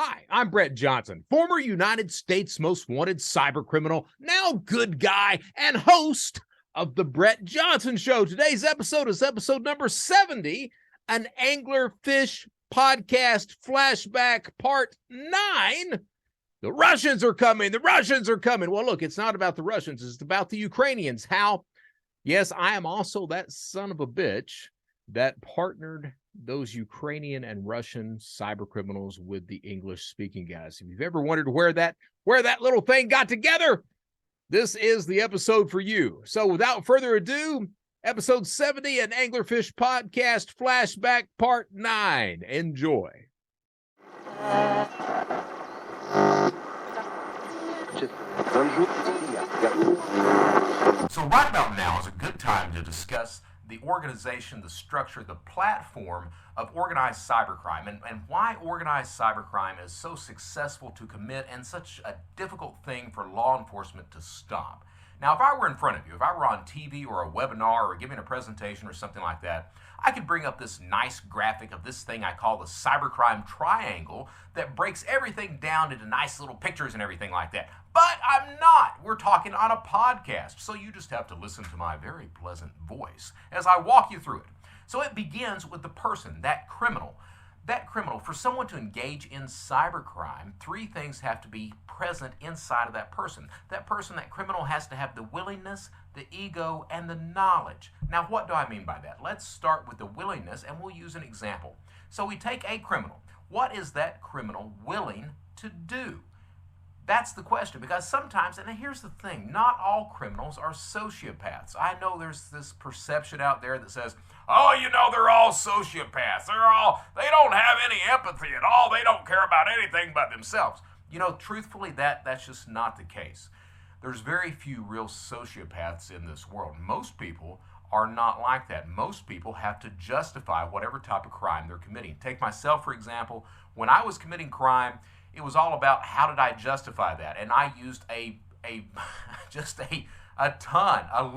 Hi, I'm Brett Johnson, former United States Most Wanted cybercriminal, now good guy, and host of The Brett Johnson Show. Today's episode is episode number 70, an AnglerPhish podcast flashback part 9. The Russians are coming. The Russians are coming. Well, look, it's not about the Russians. It's about the Ukrainians. How, yes, I am also that son of a bitch that partnered those Ukrainian and Russian cyber criminals with the English-speaking guys. If you've ever wondered where that little thing got together, this is the episode for you. So without further ado, episode 70, an AnglerPhish podcast flashback part 9. Enjoy. So right about now is a good time to discuss the organization, the structure, the platform of organized cybercrime, and why organized cybercrime is so successful to commit and such a difficult thing for law enforcement to stop. Now, if I were in front of you, if I were on TV or a webinar or giving a presentation or something like that, I could bring up this nice graphic of this thing I call the cybercrime triangle that breaks everything down into nice little pictures and everything like that. But I'm not. We're talking on a podcast, so you just have to listen to my very pleasant voice as I walk you through it. So it begins with the person, that criminal. That criminal, for someone to engage in cybercrime, 3 things have to be present inside of that person. That person, that criminal, has to have the willingness, the ego, and the knowledge. Now, what do I mean by that? Let's start with the willingness, and we'll use an example. So we take a criminal. What is that criminal willing to do? That's the question, because sometimes, and here's the thing, not all criminals are sociopaths. I know there's this perception out there that says, oh, you know, they're all sociopaths. They don't have any empathy at all. They don't care about anything but themselves. You know, truthfully, that's just not the case. There's very few real sociopaths in this world. Most people are not like that. Most people have to justify whatever type of crime they're committing. Take myself, for example. When I was committing crime, it was all about how did I justify that, and I used a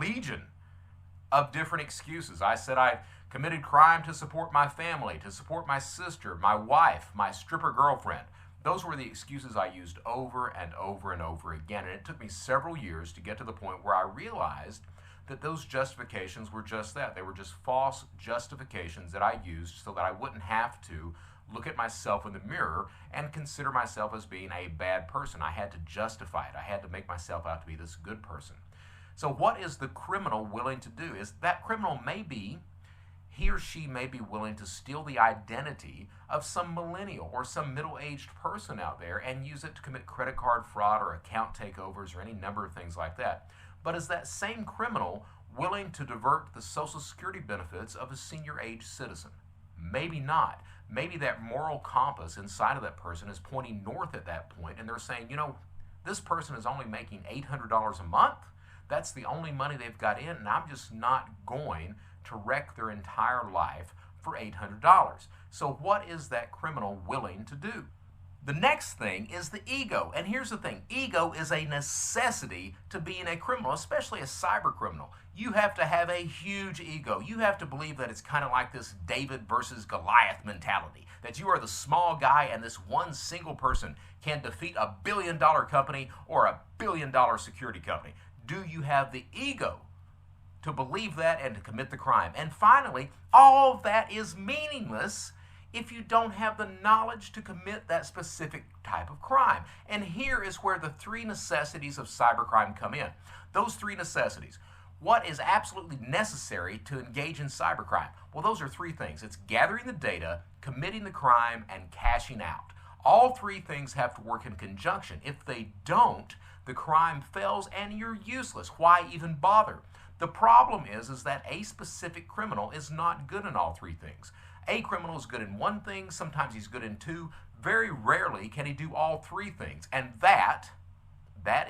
legion of different excuses. I said I committed crime to support my family, to support my sister, my wife, my stripper girlfriend. Those were the excuses I used over and over and over again, and it took me several years to get to the point where I realized that those justifications were just that. They were just false justifications that I used so that I wouldn't have to look at myself in the mirror and consider myself as being a bad person. I had to justify it. I had to make myself out to be this good person. So what is the criminal willing to do? Is that criminal he or she may be willing to steal the identity of some millennial or some middle-aged person out there and use it to commit credit card fraud or account takeovers or any number of things like that. But is that same criminal willing to divert the Social Security benefits of a senior-age citizen? Maybe not. Maybe that moral compass inside of that person is pointing north at that point, and they're saying, you know, this person is only making $800 a month. That's the only money they've got in, and I'm just not going to wreck their entire life for $800. So what is that criminal willing to do? The next thing is the ego. And here's the thing. Ego is a necessity to being a criminal, especially a cyber criminal. You have to have a huge ego. You have to believe that it's kind of like this David versus Goliath mentality, that you are the small guy and this one single person can defeat a billion-dollar company or a billion-dollar security company. Do you have the ego to believe that and to commit the crime? And finally, all of that is meaningless if you don't have the knowledge to commit that specific type of crime. And here is where the 3 necessities of cybercrime come in. Those 3 necessities. What is absolutely necessary to engage in cybercrime? Well, those are 3 things. It's gathering the data, committing the crime, and cashing out. All 3 things have to work in conjunction. If they don't, the crime fails and you're useless. Why even bother? The problem is that a specific criminal is not good in all 3 things. A criminal is good in 1 thing, sometimes he's good in 2. Very rarely can he do all 3 things. And that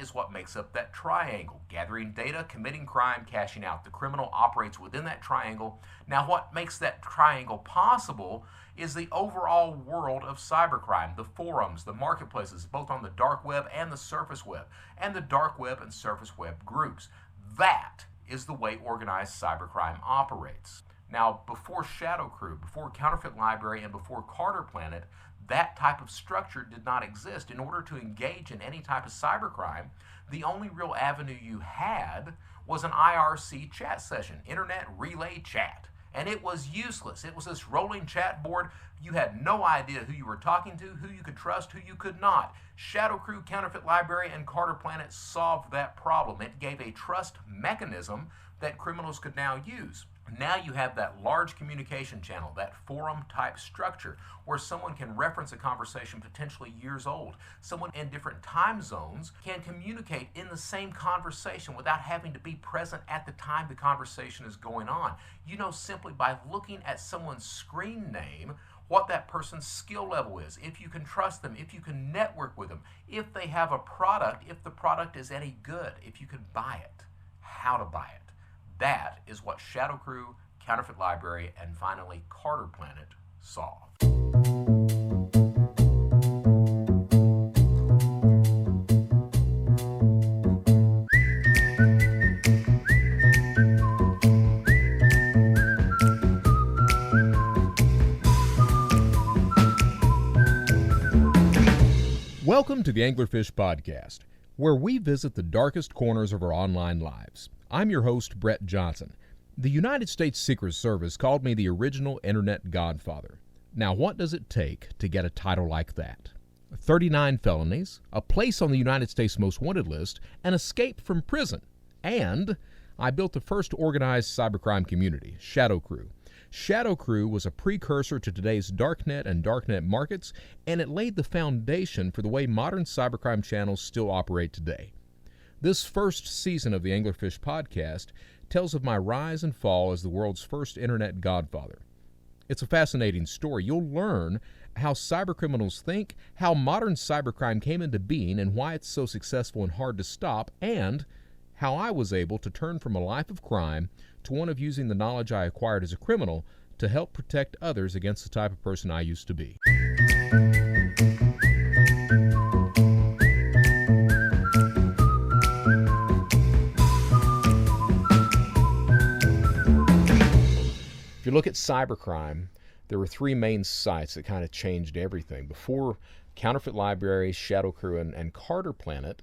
is what makes up that triangle. Gathering data, committing crime, cashing out. The criminal operates within that triangle. Now what makes that triangle possible is the overall world of cybercrime, the forums, the marketplaces, both on the dark web and the surface web, and the dark web and surface web groups. That is the way organized cybercrime operates. Now, before Shadow Crew, before Counterfeit Library, and before CarderPlanet, that type of structure did not exist. In order to engage in any type of cybercrime, the only real avenue you had was an IRC chat session, Internet Relay Chat. And it was useless. It was this rolling chat board. You had no idea who you were talking to, who you could trust, who you could not. Shadow Crew, Counterfeit Library, and CarderPlanet solved that problem. It gave a trust mechanism that criminals could now use. Now you have that large communication channel, that forum type structure, where someone can reference a conversation potentially years old. Someone in different time zones can communicate in the same conversation without having to be present at the time the conversation is going on. You know simply by looking at someone's screen name what that person's skill level is, if you can trust them, if you can network with them, if they have a product, if the product is any good, if you can buy it, how to buy it. That is what Shadow Crew, Counterfeit Library, and finally CarderPlanet solved. Welcome to the AnglerPhish podcast, where we visit the darkest corners of our online lives. I'm your host, Brett Johnson. The United States Secret Service called me the original Internet Godfather. Now, what does it take to get a title like that? 39 felonies, a place on the United States Most Wanted list, an escape from prison, and I built the first organized cybercrime community, Shadow Crew. Shadow Crew was a precursor to today's darknet and darknet markets, and it laid the foundation for the way modern cybercrime channels still operate today. This first season of the AnglerPhish podcast tells of my rise and fall as the world's first internet godfather. It's a fascinating story. You'll learn how cybercriminals think, how modern cybercrime came into being and why it's so successful and hard to stop, and how I was able to turn from a life of crime to one of using the knowledge I acquired as a criminal to help protect others against the type of person I used to be. If you look at cybercrime, there were three main sites that kind of changed everything. Before Counterfeit Library, Shadow Crew, and CarderPlanet,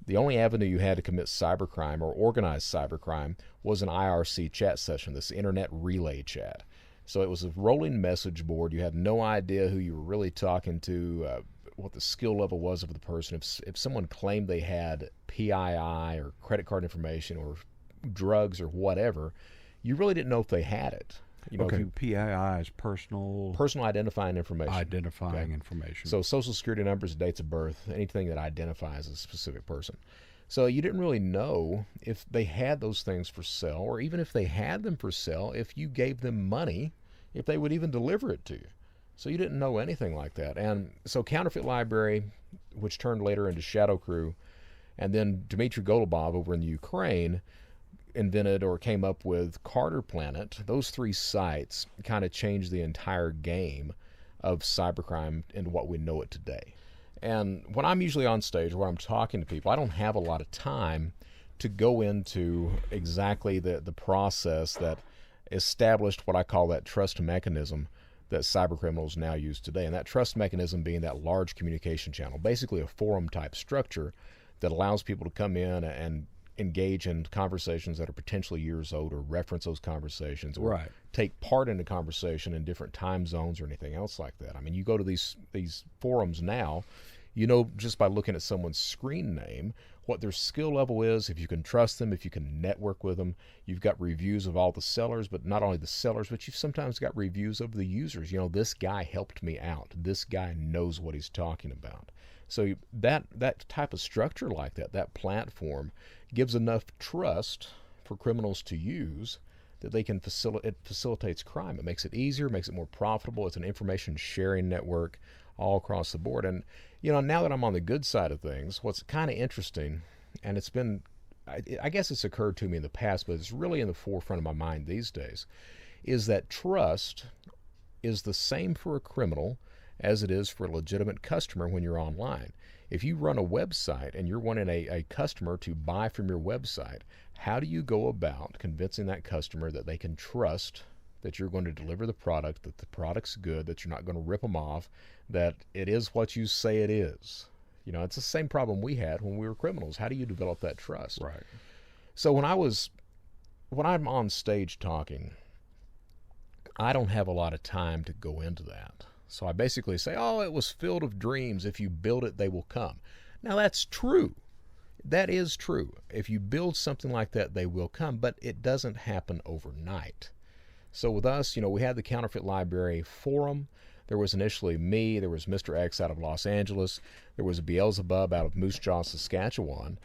the only avenue you had to commit cybercrime or organized cybercrime was an IRC chat session, this Internet Relay Chat. So it was a rolling message board. You had no idea who you were really talking to, what the skill level was of the person. If someone claimed they had PII or credit card information or drugs or whatever, you really didn't know if they had it. You know, okay, PII is personal identifying information. Identifying information. So social security numbers, dates of birth, anything that identifies a specific person. So you didn't really know if they had those things for sale, or even if they had them for sale, if you gave them money, if they would even deliver it to you. So you didn't know anything like that. And so Counterfeit Library, which turned later into Shadow Crew, and then Dmitry Golubov over in the Ukraine, invented or came up with CarderPlanet. Those three sites kind of changed the entire game of cybercrime into what we know it today. And when I'm usually on stage or when I'm talking to people, I don't have a lot of time to go into exactly the process that established what I call that trust mechanism that cybercriminals now use today. And that trust mechanism being that large communication channel, basically a forum type structure that allows people to come in and engage in conversations that are potentially years old, or reference those conversations, or take part in the conversation in different time zones or anything else like that. I mean, you go to these forums now, you know just by looking at someone's screen name what their skill level is, if you can trust them, if you can network with them. You've got reviews of all the sellers, but not only the sellers, but you've sometimes got reviews of the users. You know, this guy helped me out. This guy knows what he's talking about. So that type of structure like that platform gives enough trust for criminals to use that they can it facilitates crime. It makes it easier, makes it more profitable. It's an information sharing network all across the board. And you know, now that I'm on the good side of things, what's kind of interesting, and it's been, I guess it's occurred to me in the past, but it's really in the forefront of my mind these days, is that trust is the same for a criminal as it is for a legitimate customer when you're online. If you run a website and you're wanting a customer to buy from your website, how do you go about convincing that customer that they can trust that you're going to deliver the product, that the product's good, that you're not going to rip them off, that it is what you say it is. You know, it's the same problem we had when we were criminals. How do you develop that trust? Right. So when I'm on stage talking, I don't have a lot of time to go into that. So I basically say, oh, it was filled of dreams. If you build it, they will come. Now that's true. That is true. If you build something like that, they will come, but it doesn't happen overnight. So with us, you know, we had the Counterfeit Library Forum. There was initially me, there was Mr. X out of Los Angeles, there was Beelzebub out of Moose Jaw, Saskatchewan.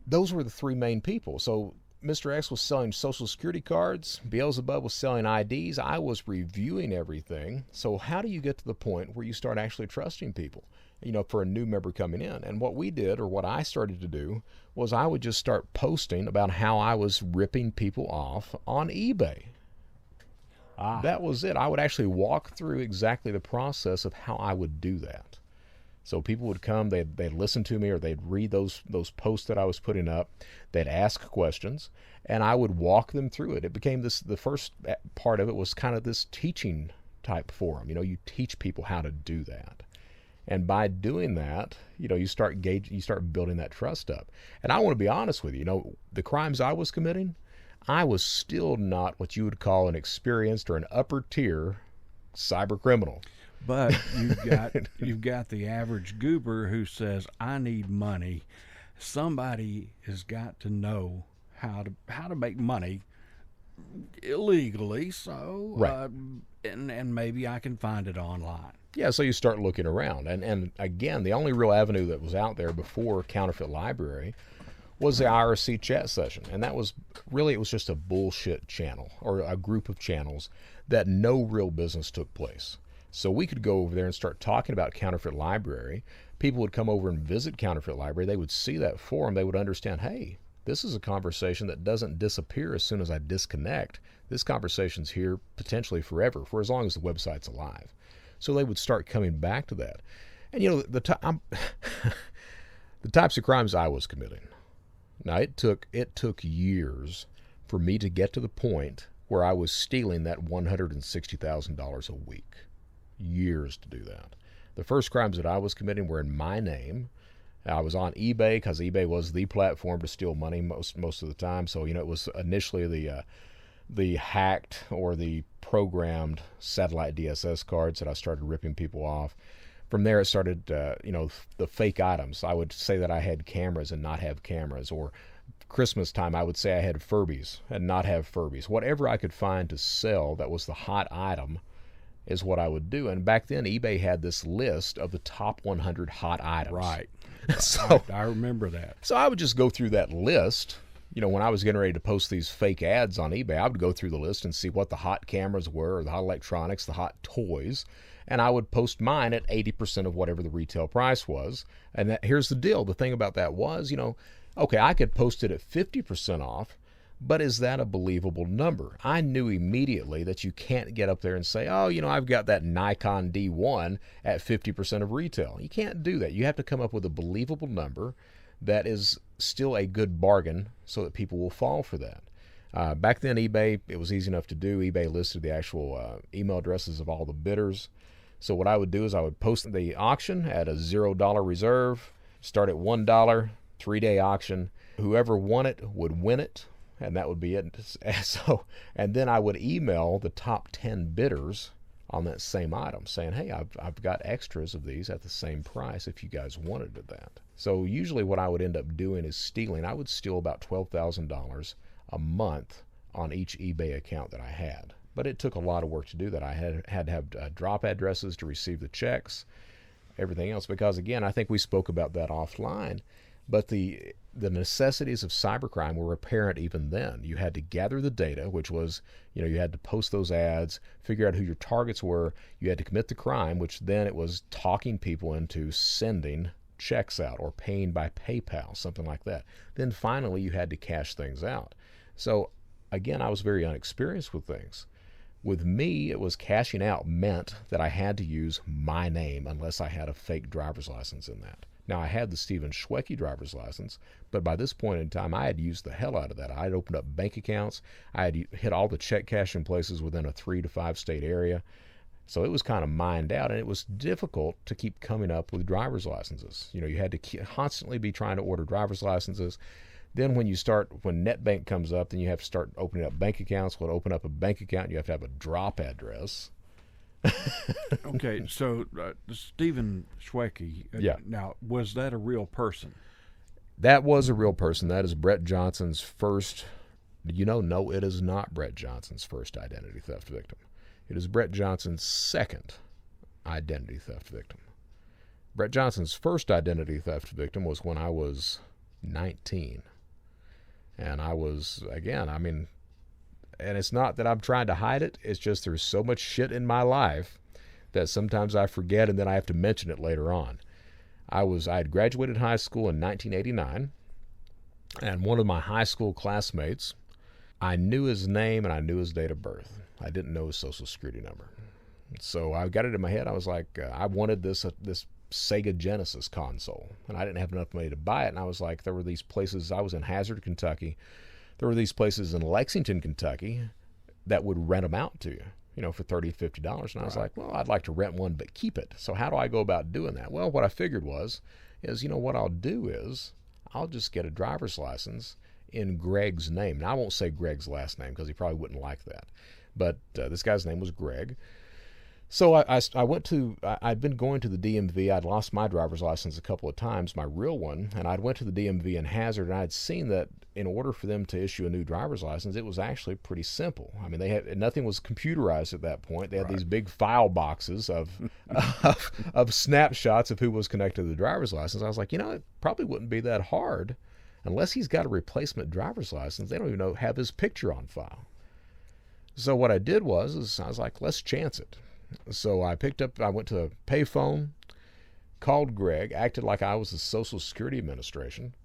Those were the three main people. So Mr. X was selling Social Security cards, Beelzebub was selling IDs, I was reviewing everything. So how do you get to the point where you start actually trusting people, you know, for a new member coming in? And what we did, or what I started to do, was I would just start posting about how I was ripping people off on eBay. That was it. I would actually walk through exactly the process of how I would do that. So people would come, they'd listen to me, or they'd read those posts that I was putting up. They'd ask questions, and I would walk them through it. It became the first part of it was kind of this teaching type forum. You know, you teach people how to do that. And by doing that, you know, you start building that trust up. And I want to be honest with you, you know, the crimes I was committing, I was still not what you would call an experienced or an upper tier cyber criminal. But you've got the average goober who says, I need money. Somebody has got to know how to make money illegally, so right. And maybe I can find it online. Yeah, so you start looking around. And again, the only real avenue that was out there before Counterfeit Library was the IRC chat session. And that was really, it was just a bullshit channel, or a group of channels that no real business took place. So we could go over there and start talking about Counterfeit Library. People would come over and visit Counterfeit Library. They would see that forum. They would understand, hey, this is a conversation that doesn't disappear as soon as I disconnect. This conversation's here potentially forever, for as long as the website's alive. So they would start coming back to that. And, you know, the types of crimes I was committing. Now, it took years for me to get to the point where I was stealing that $160,000 a week. Years to do that. The first crimes that I was committing were in my name. I was on eBay because eBay was the platform to steal money most of the time. So, you know, it was initially the hacked or the programmed satellite DSS cards that I started ripping people off. From there, it started, you know, the fake items. I would say that I had cameras and not have cameras. Or Christmas time, I would say I had Furbies and not have Furbies. Whatever I could find to sell that was the hot item is what I would do. And back then, eBay had this list of the top 100 hot items. Right. So I remember that. So I would just go through that list. You know, when I was getting ready to post these fake ads on eBay, I would go through the list and see what the hot cameras were, or the hot electronics, the hot toys, and I would post mine at 80% of whatever the retail price was. And here's the deal. The thing about that was, you know, okay, I could post it at 50% off, but is that a believable number? I knew immediately that you can't get up there and say, oh, you know, I've got that Nikon D1 at 50% of retail. You can't do that. You have to come up with a believable number that is still a good bargain so that people will fall for that. Back then, eBay, it was easy enough to do. eBay listed the actual email addresses of all the bidders. So what I would do is I would post the auction at a $0 reserve, start at $1, 3-day auction. Whoever won it would win it, and that would be it. And then I would email the top 10 bidders on that same item saying, hey, I've got extras of these at the same price if you guys wanted that. So usually what I would end up doing is stealing. I would steal about $12,000 a month on each eBay account that I had. But it took a lot of work to do that. I had to have drop addresses to receive the checks, everything else, because again, I think we spoke about that offline. But the necessities of cybercrime were apparent even then. You had to gather the data, which was, you know, you had to post those ads, figure out who your targets were. You had to commit the crime, which then it was talking people into sending checks out or paying by PayPal, something like that. Then finally, you had to cash things out. So again, I was very unexperienced with things. With me, it was cashing out meant that I had to use my name unless I had a fake driver's license in that. Now, I had the Stephen Schwecke driver's license, but by this point in time, I had used the hell out of that. I had opened up bank accounts. I had hit all the check cashing places within a 3 to 5 state area. So it was kind of mined out, and it was difficult to keep coming up with driver's licenses. You know, you had to constantly be trying to order driver's licenses. Then when NetBank comes up, then you have to start opening up bank accounts. Well, to open up a bank account, you have to have a drop address. Okay, so Stephen Schwecke, yeah. Now, was that a real person? That was a real person. That is Brett Johnson's first, no, it is not Brett Johnson's first identity theft victim. It is Brett Johnson's second identity theft victim. Brett Johnson's first identity theft victim was when I was 19. And I was, again, I mean, and it's not that I'm trying to hide it. It's just there's so much shit in my life that sometimes I forget and then I have to mention it later on. I had graduated high school in 1989, and one of my high school classmates, I knew his name and I knew his date of birth. I didn't know his social security number. So I got it in my head. I was like, I wanted this Sega Genesis console, and I didn't have enough money to buy it. And I was like, there were these places. I was in Hazard, Kentucky. There were these places in Lexington, Kentucky that would rent them out to you, for $30, $50. And I was like, well, I'd like to rent one, but keep it. So how do I go about doing that? Well, what I figured is, what I'll do is I'll just get a driver's license in Greg's name. Now, I won't say Greg's last name because he probably wouldn't like that. But this guy's name was Greg. So I'd been going to the DMV. I'd lost my driver's license a couple of times, my real one, and I went to the DMV in Hazard, and I'd seen that in order for them to issue a new driver's license, it was actually pretty simple. I mean, nothing was computerized at that point. They had these big file boxes of snapshots of who was connected to the driver's license. I was like, it probably wouldn't be that hard unless he's got a replacement driver's license. They don't even have his picture on file. So what I did was I was like, let's chance it. So I went to a payphone, called Greg, acted like I was the Social Security Administration,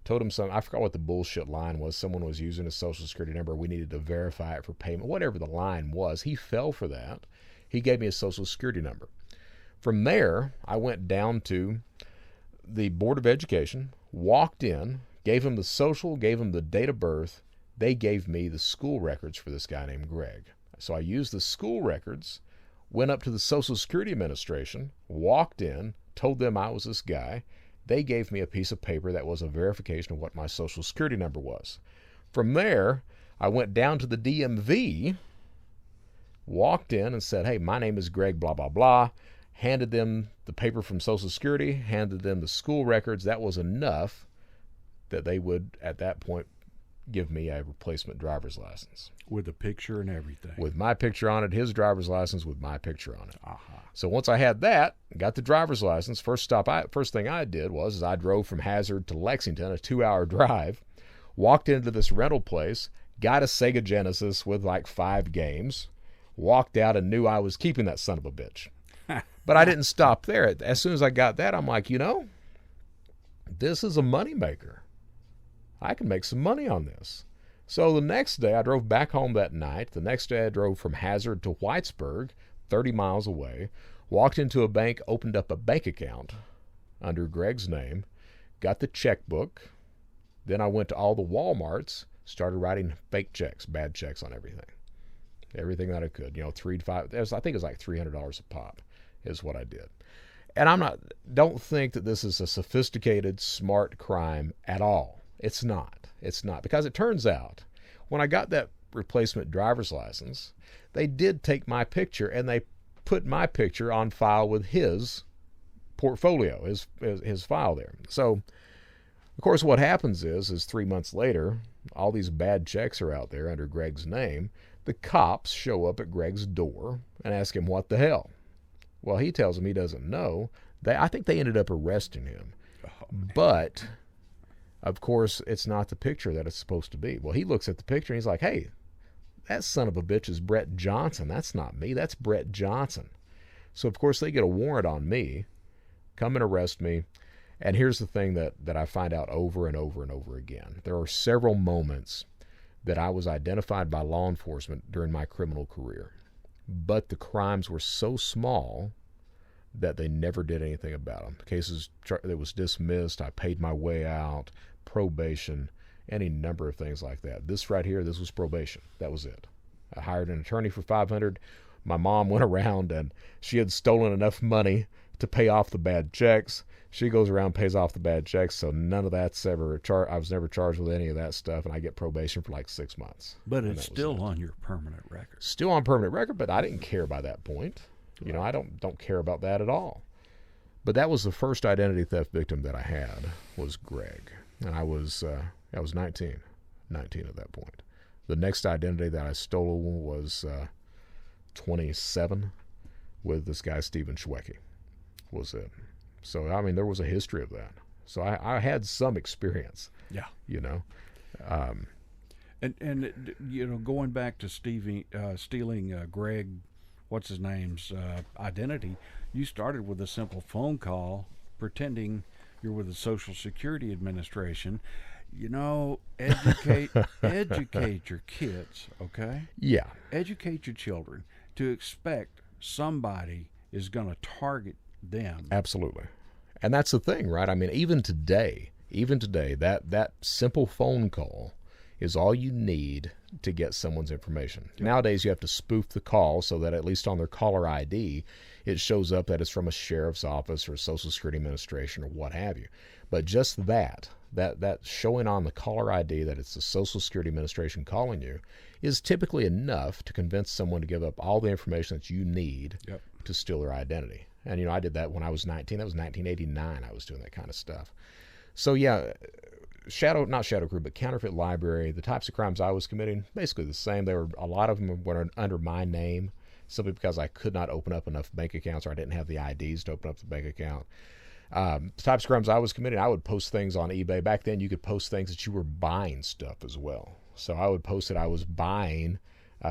told him I forgot what the bullshit line was. Someone was using his Social Security number. We needed to verify it for payment, whatever the line was. He fell for that. He gave me his Social Security number. From there, I went down to the Board of Education, walked in, gave him the social, gave him the date of birth. They gave me the school records for this guy named Greg. So I used the school records, went up to the Social Security Administration, walked in, told them I was this guy. They gave me a piece of paper that was a verification of what my Social Security number was. From there, I went down to the DMV, walked in and said, hey, my name is Greg, blah, blah, blah. Handed them the paper from Social Security, handed them the school records. That was enough that they would, at that point, give me a replacement driver's license. With a picture and everything. With my picture on it, his driver's license with my picture on it. So once I had that, got the driver's license, first thing I did was I drove from Hazard to Lexington, a 2-hour drive, walked into this rental place, got a Sega Genesis with like 5 games, walked out and knew I was keeping that son of a bitch. But I didn't stop there. As soon as I got that, I'm like, this is a moneymaker. I can make some money on this. So the next day, I drove back home that night. The next day, I drove from Hazard to Whitesburg, 30 miles away, walked into a bank, opened up a bank account under Greg's name, got the checkbook. Then I went to all the Walmarts, started writing fake checks, bad checks on everything. Everything that I could, 3 to 5. I think it was like $300 a pop is what I did. And don't think that this is a sophisticated, smart crime at all. It's not. Because it turns out when I got that replacement driver's license, they did take my picture and they put my picture on file with his portfolio, his file there. So, of course, what happens is 3 months later, all these bad checks are out there under Greg's name. The cops show up at Greg's door and ask him what the hell. Well, he tells them he doesn't know. I think they ended up arresting him. But of course, it's not the picture that it's supposed to be. Well, he looks at the picture and he's like, hey, that son of a bitch is Brett Johnson. That's not me. That's Brett Johnson. So, of course, they get a warrant on me, come and arrest me. And here's the thing that I find out over and over and over again. There are several moments that I was identified by law enforcement during my criminal career. But the crimes were so small that they never did anything about them. Cases that was dismissed, I paid my way out, probation, any number of things like that. This right here, this was probation. That was it. I hired an attorney for $500. My mom went around and she had stolen enough money to pay off the bad checks. She goes around and pays off the bad checks, so none of that's ever I was never charged with any of that stuff, and I get probation for like 6 months. But it's still on your permanent record. Still on permanent record, but I didn't care by that point. You know, I don't care about that at all. But that was the first identity theft victim that I had, was Greg. And I was 19 at that point. The next identity that I stole was 27 with this guy, Stephen Schwecke, was it. So, I mean, there was a history of that. So I had some experience. Yeah. You know. And you know, going back to stealing Greg, what's his name's identity, you started with a simple phone call pretending you're with the Social Security Administration. You know, educate your kids, okay? Yeah. Educate your children to expect somebody is going to target them. Absolutely. And that's the thing, right? I mean, even today, that simple phone call is all you need to get someone's information. Yep. Nowadays, you have to spoof the call so that at least on their caller ID, it shows up that it's from a sheriff's office or Social Security Administration or what have you. But just that showing on the caller ID that it's the Social Security Administration calling you is typically enough to convince someone to give up all the information that you need to steal their identity. And, you know, I did that when I was 19. That was 1989. I was doing that kind of stuff. So, yeah, not Shadow Crew, but Counterfeit Library, the types of crimes I was committing, basically the same. A lot of them were under my name, simply because I could not open up enough bank accounts, or I didn't have the IDs to open up the bank account. The types of crimes I was committing, I would post things on eBay. Back then, you could post things that you were buying stuff as well. So I would post that I was buying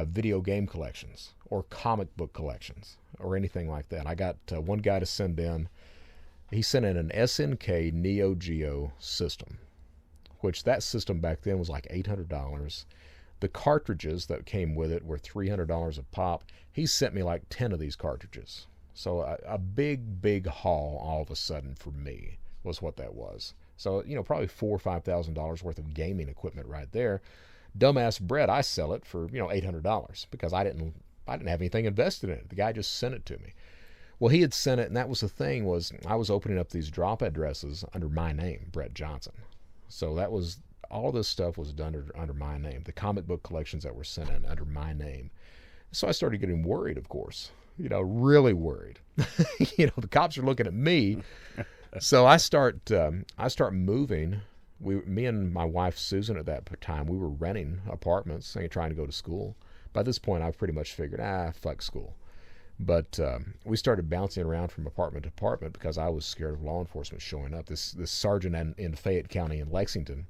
video game collections or comic book collections or anything like that. I got one guy to send in. He sent in an SNK Neo Geo system, which that system back then was like $800. The cartridges that came with it were $300 a pop. He sent me like 10 of these cartridges. So a big haul all of a sudden for me was what that was. So, you know, probably $4,000 or $5,000 worth of gaming equipment right there. Dumbass Brett, I sell it for, you know, $800 because I didn't have anything invested in it. The guy just sent it to me. Well, he had sent it, and that was the thing, was I was opening up these drop addresses under my name, Brett Johnson. So that was, all this stuff was done under my name. The comic book collections that were sent in under my name. So I started getting worried, of course, you know, really worried. You know, the cops are looking at me. So I start moving. Me and my wife, Susan, at that time, we were renting apartments and trying to go to school. By this point, I've pretty much figured, fuck school. But we started bouncing around from apartment to apartment because I was scared of law enforcement showing up. This sergeant in Fayette County in Lexington,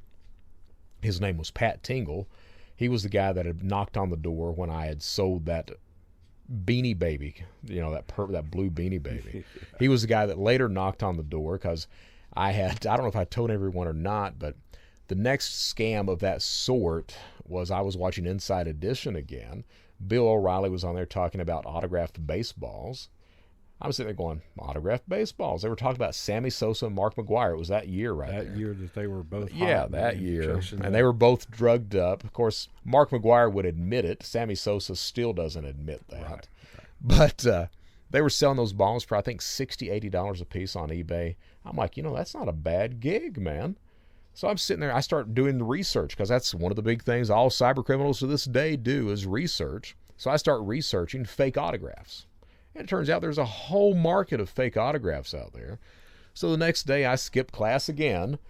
his name was Pat Tingle. He was the guy that had knocked on the door when I had sold that Beanie Baby, you know, that blue Beanie Baby. He was the guy that later knocked on the door because I don't know if I told everyone or not, but the next scam of that sort was I was watching Inside Edition again. Bill O'Reilly was on there talking about autographed baseballs. I was sitting there going, autographed baseballs. They were talking about Sammy Sosa and Mark McGwire. It was that year right there. That year that they were both hot. Yeah, that year. And they were both drugged up. Of course, Mark McGwire would admit it. Sammy Sosa still doesn't admit that. Right. But they were selling those balls for, I think, $60, $80 a piece on eBay. I'm like, you know, that's not a bad gig, man. So I'm sitting there. I start doing the research because that's one of the big things all cyber criminals to this day do is research. So I start researching fake autographs. And it turns out there's a whole market of fake autographs out there. So the next day I skip class again,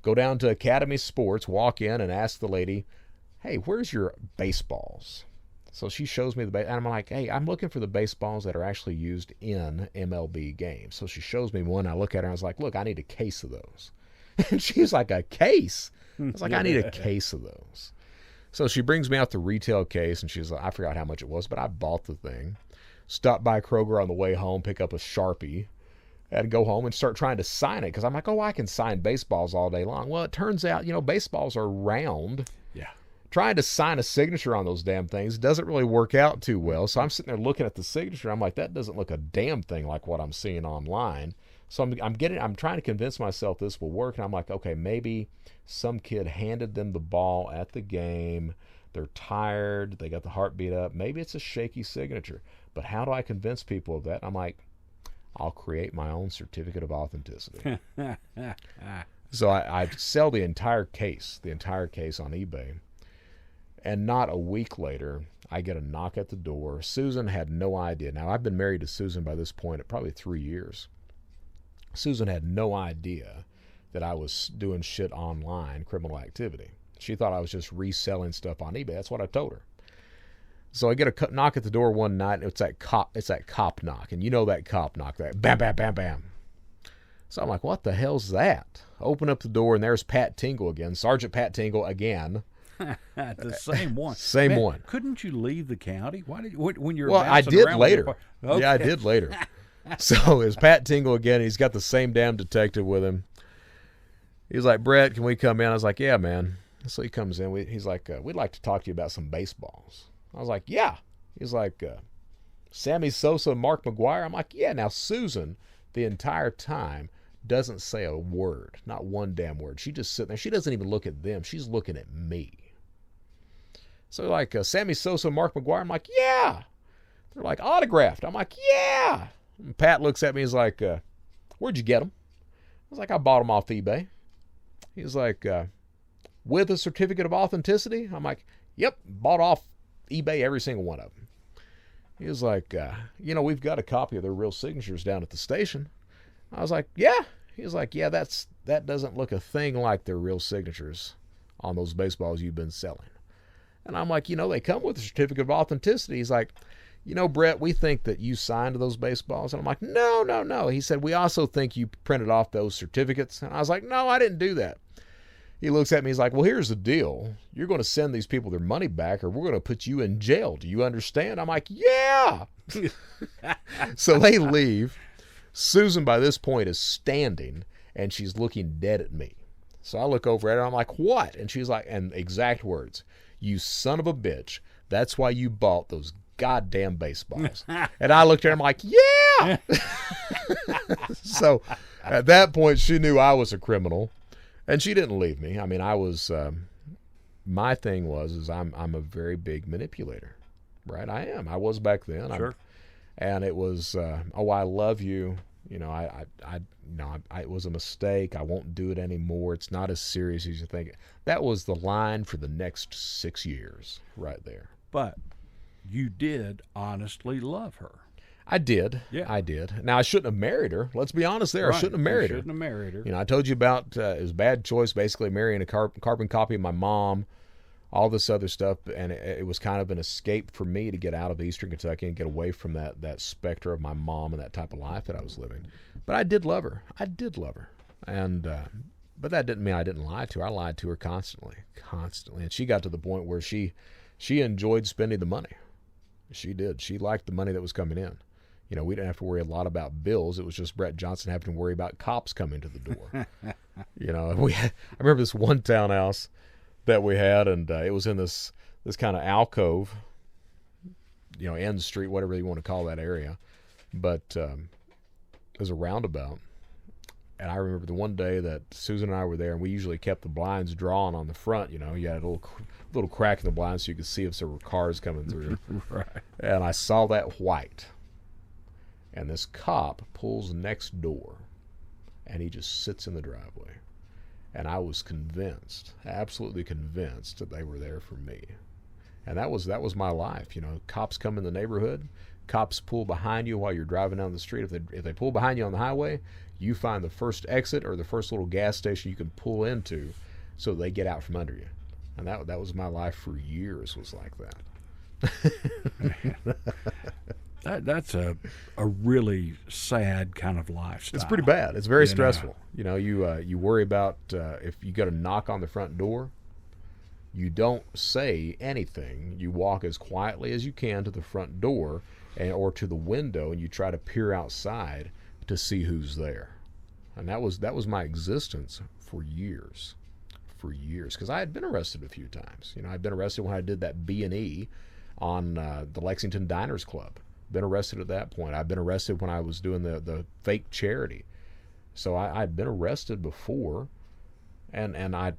go down to Academy Sports, walk in and ask the lady, hey, where's your baseballs? So she shows me and I'm like, hey, I'm looking for the baseballs that are actually used in MLB games. So she shows me one. I look at her and I was like, look, I need a case of those. And she's like, a case? I was like, I need a case of those. So she brings me out the retail case, and she's like, I forgot how much it was, but I bought the thing. Stop by Kroger on the way home, pick up a Sharpie, and go home and start trying to sign it. Because I'm like, I can sign baseballs all day long. Well, it turns out, you know, baseballs are round. Yeah. trying to sign a signature on those damn things doesn't really work out too well. So I'm sitting there looking at the signature. I'm like, that doesn't look a damn thing like what I'm seeing online. So I'm trying to convince myself this will work. And I'm like, okay, maybe some kid handed them the ball at the game. They're tired. They got the heartbeat up. Maybe it's a shaky signature. But how do I convince people of that? I'm like, I'll create my own certificate of authenticity. So I sell the entire case on eBay. And not a week later, I get a knock at the door. Susan had no idea. Now, I've been married to Susan by this point at probably 3 years. Susan had no idea that I was doing shit online, criminal activity. She thought I was just reselling stuff on eBay. That's what I told her. So I get a knock at the door one night, and it's that cop knock. And you know that cop knock, that bam, bam, bam, bam. So I'm like, what the hell's that? Open up the door, and there's Pat Tingle again, Sergeant Pat Tingle again. The same one. Same one. Couldn't you leave the county? Why did when you're Well, I bouncing did around later. Okay. Yeah, I did later. So it's Pat Tingle again. He's got the same damn detective with him. He's like, Brett, can we come in? I was like, yeah, man. So he comes in. He's like, we'd like to talk to you about some baseballs. I was like, yeah. He's like, Sammy Sosa and Mark McGwire. I'm like, yeah. Now, Susan, the entire time, doesn't say a word. Not one damn word. She just sitting there. She doesn't even look at them. She's looking at me. So like, Sammy Sosa and Mark McGwire. I'm like, yeah. They're like, autographed. I'm like, yeah. And Pat looks at me. He's like, where'd you get them? I was like, I bought them off eBay. He's like, with a certificate of authenticity? I'm like, yep, bought off eBay every single one of them. He was like, we've got a copy of their real signatures down at the station. I was like, yeah. He was like, yeah, that doesn't look a thing like their real signatures on those baseballs you've been selling. And I'm like, they come with a certificate of authenticity. He's like, Brett, we think that you signed those baseballs. And I'm like, no. He said, we also think you printed off those certificates. And I was like, no, I didn't do that. He looks at me. He's like, well, here's the deal. You're going to send these people their money back or we're going to put you in jail. Do you understand? I'm like, yeah. So they leave. Susan, by this point, is standing and she's looking dead at me. So I look over at her. I'm like, what? And she's like, and exact words, you son of a bitch. That's why you bought those goddamn baseballs. And I looked at her. I'm like, yeah. So at that point, she knew I was a criminal. And she didn't leave me. I mean, I was, my thing was I'm a very big manipulator, right? I am. I was back then. Sure. And it was, I love you. It was a mistake. I won't do it anymore. It's not as serious as you think. That was the line for the next 6 years right there. But you did honestly love her. I did. Yeah. I did. Now, I shouldn't have married her. Let's be honest there. Right. I shouldn't have married her. Shouldn't have married her. I told you about it was a bad choice, basically marrying a carbon copy of my mom, all this other stuff. And it was kind of an escape for me to get out of Eastern Kentucky and get away from that specter of my mom and that type of life that I was living. But I did love her. And but that didn't mean I didn't lie to her. I lied to her constantly. And she got to the point where she enjoyed spending the money. She did. She liked the money that was coming in. We didn't have to worry a lot about bills. It was just Brett Johnson having to worry about cops coming to the door. I remember this one townhouse that we had, and it was in this kind of alcove, end street, whatever you want to call that area. But it was a roundabout. And I remember the one day that Susan and I were there, and we usually kept the blinds drawn on the front. You had a little crack in the blinds so you could see if there were cars coming through. Right. And I saw that white. And this cop pulls next door, and he just sits in the driveway. And I was convinced, absolutely convinced, that they were there for me. And that was my life. Cops come in the neighborhood, cops pull behind you while you're driving down the street. If they pull behind you on the highway, you find the first exit or the first little gas station you can pull into, so they get out from under you. And that was my life for years. Was like that. That's a really sad kind of lifestyle. It's pretty bad. It's very stressful. You worry about if you got a knock on the front door, you don't say anything. You walk as quietly as you can to the front door or to the window, and you try to peer outside to see who's there. And that was my existence for years. for years because I had been arrested a few times. I'd been arrested when I did that B&E on the Lexington Diners Club. Been arrested at that point. I've been arrested when I was doing the fake charity. So I'd been arrested before, and I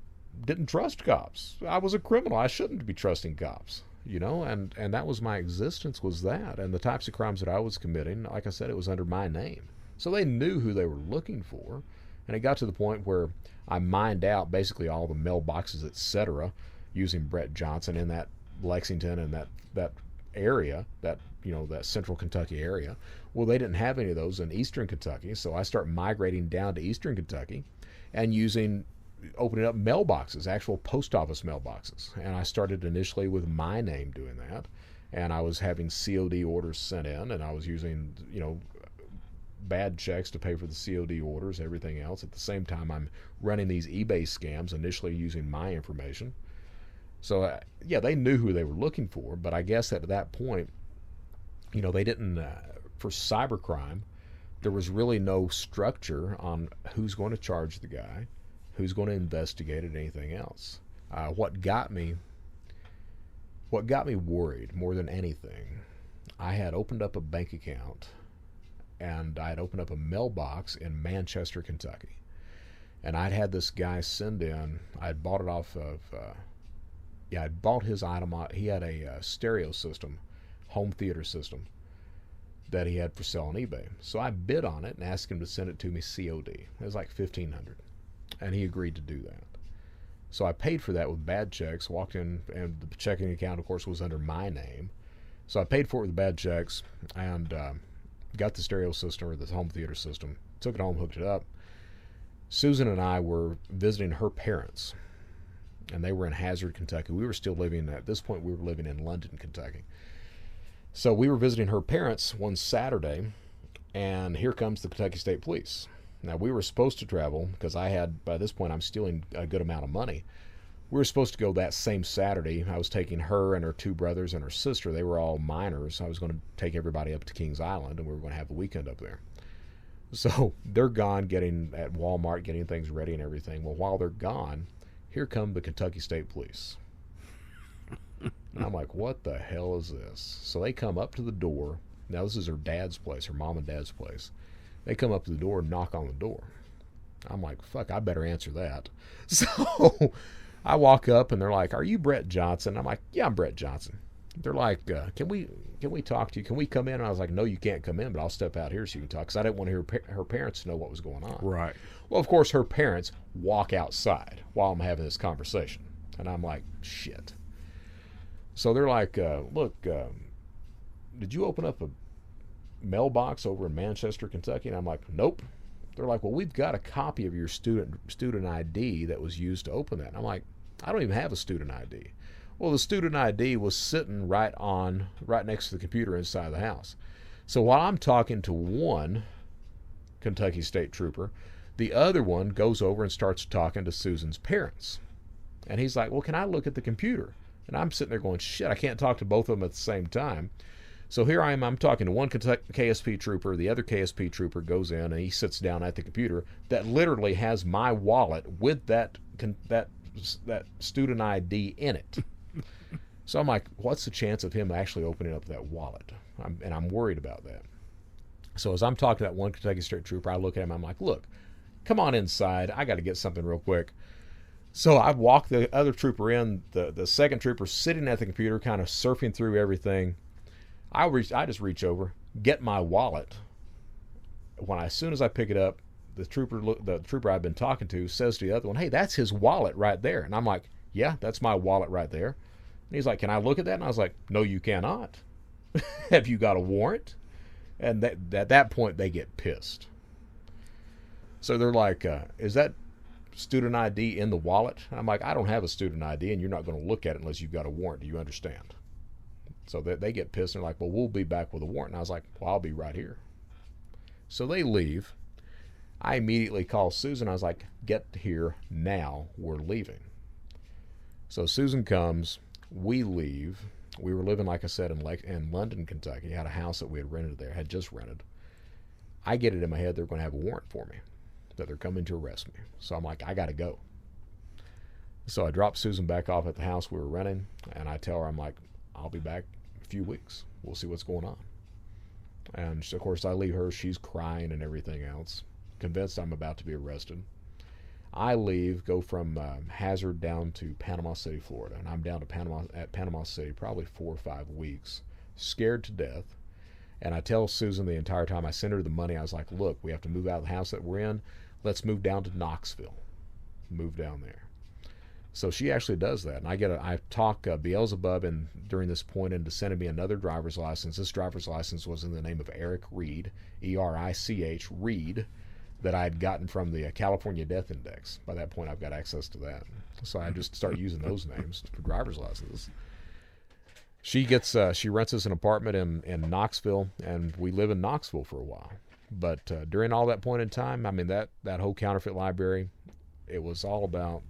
didn't trust cops. I was a criminal. I shouldn't be trusting cops, and that was my existence, was that. And the types of crimes that I was committing, like I said, it was under my name. So they knew who they were looking for. And it got to the point where I mined out basically all the mailboxes, etc., using Brett Johnson in that Lexington and that area, that central Kentucky area. Well, they didn't have any of those in eastern Kentucky, so I start migrating down to eastern Kentucky and opening up mailboxes, actual post office mailboxes. And I started initially with my name doing that, and I was having COD orders sent in, and I was using, bad checks to pay for the COD orders, everything else. At the same time, I'm running these eBay scams, initially using my information. So, they knew who they were looking for, but I guess at that point, they didn't, for cybercrime, there was really no structure on who's going to charge the guy, who's going to investigate it, anything else. What got me worried more than anything, I had opened up a bank account, and I had opened up a mailbox in Manchester, Kentucky. And I'd had this guy send in, I'd bought it off of, I'd bought his item. He had a stereo system, home theater system, that he had for sale on eBay. So I bid on it and asked him to send it to me COD. It was like $1,500. And he agreed to do that. So I paid for that with bad checks, walked in, and the checking account, of course, was under my name. So I paid for it with bad checks, and got the stereo system, or the home theater system, took it home, hooked it up. Susan and I were visiting her parents, and they were in Hazard, Kentucky. We were still living, at this point, we were living in London, Kentucky. So we were visiting her parents one Saturday, and here comes the Kentucky State Police. Now, we were supposed to travel, because by this point, I'm stealing a good amount of money. We were supposed to go that same Saturday. I was taking her and her two brothers and her sister. They were all minors. I was going to take everybody up to Kings Island, and we were going to have the weekend up there. So they're gone at Walmart, getting things ready and everything. Well, while they're gone, here come the Kentucky State Police. And I'm like, what the hell is this? So they come up to the door. Now, this is her dad's place, her mom and dad's place. They come up to the door and knock on the door. I'm like, fuck, I better answer that. So I walk up, and they're like, are you Brett Johnson? I'm like, yeah, I'm Brett Johnson. They're like, can we talk to you? Can we come in? And I was like, no, you can't come in, but I'll step out here so you can talk, because I didn't want her parents know what was going on. Right. Well, of course, her parents walk outside while I'm having this conversation. And I'm like, shit. So they're like, look, did you open up a mailbox over in Manchester, Kentucky? And I'm like, nope. They're like, well, we've got a copy of your student ID that was used to open that. And I'm like, I don't even have a student ID. Well, the student ID was sitting right next to the computer inside the house. So while I'm talking to one Kentucky State Trooper, the other one goes over and starts talking to Susan's parents. And he's like, well, can I look at the computer? And I'm sitting there going, shit, I can't talk to both of them at the same time. So here I am, I'm talking to one KSP trooper, the other KSP trooper goes in and he sits down at the computer that literally has my wallet with that student ID in it. So I'm like, what's the chance of him actually opening up that wallet? I'm worried about that. So as I'm talking to that one Kentucky State Trooper, I look at him, I'm like, look, come on inside, I got to get something real quick. So I walk the other trooper in, the second trooper sitting at the computer, kind of surfing through everything. I just reach over, get my wallet. As soon as I pick it up, the trooper I've been talking to says to the other one, hey, that's his wallet right there. And I'm like, yeah, that's my wallet right there. And he's like, can I look at that? And I was like, no, you cannot. Have you got a warrant? And at that point, they get pissed. So they're like, is that student ID in the wallet? And I'm like, I don't have a student ID, and you're not going to look at it unless you've got a warrant. Do you understand? So they get pissed, and they're like, well, we'll be back with a warrant. And I was like, well, I'll be right here. So they leave. I immediately call Susan. I was like, get here now. We're leaving. So Susan comes. We leave. We were living, like I said, in London, Kentucky. Had a house that we had rented there, had just rented. I get it in my head they're going to have a warrant for me, that they're coming to arrest me. So I'm like, I got to go. So I dropped Susan back off at the house we were renting, and I tell her, I'm like, I'll be back in a few weeks. We'll see what's going on. And of course, I leave her. She's crying and everything else, convinced I'm about to be arrested. I leave, go from Hazard down to Panama City, Florida, and I'm down to Panama City probably 4 or 5 weeks, scared to death. And I tell Susan the entire time, I send her the money. I was like, look, we have to move out of the house that we're in. Let's move down to Knoxville. Move down there. So she actually does that, and I talk Beelzebub and during this point into sending me another driver's license. This driver's license was in the name of Eric Reed, E-R-I-C-H, Reed, that I had gotten from the California Death Index. By that point, I've got access to that, so I just start using those names for driver's licenses. She rents us an apartment in Knoxville, and we live in Knoxville for a while. But during all that point in time, I mean that whole counterfeit library, it was all about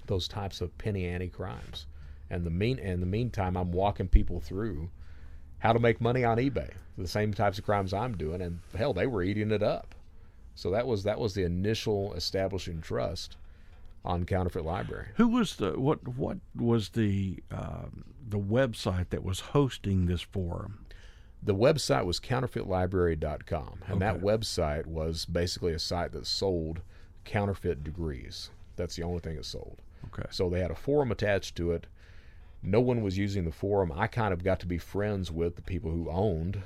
those types of penny ante crimes. And in the meantime, I'm walking people through how to make money on eBay, the same types of crimes I'm doing, and hell, they were eating it up. So that was the initial establishing trust on counterfeit library. Who was what was the website that was hosting this forum? The website was counterfeitlibrary.com, and Okay. that website was basically a site that sold counterfeit degrees. That's the only thing it sold. Okay. So they had a forum attached to it. No one was using the forum. I kind of got to be friends with the people who owned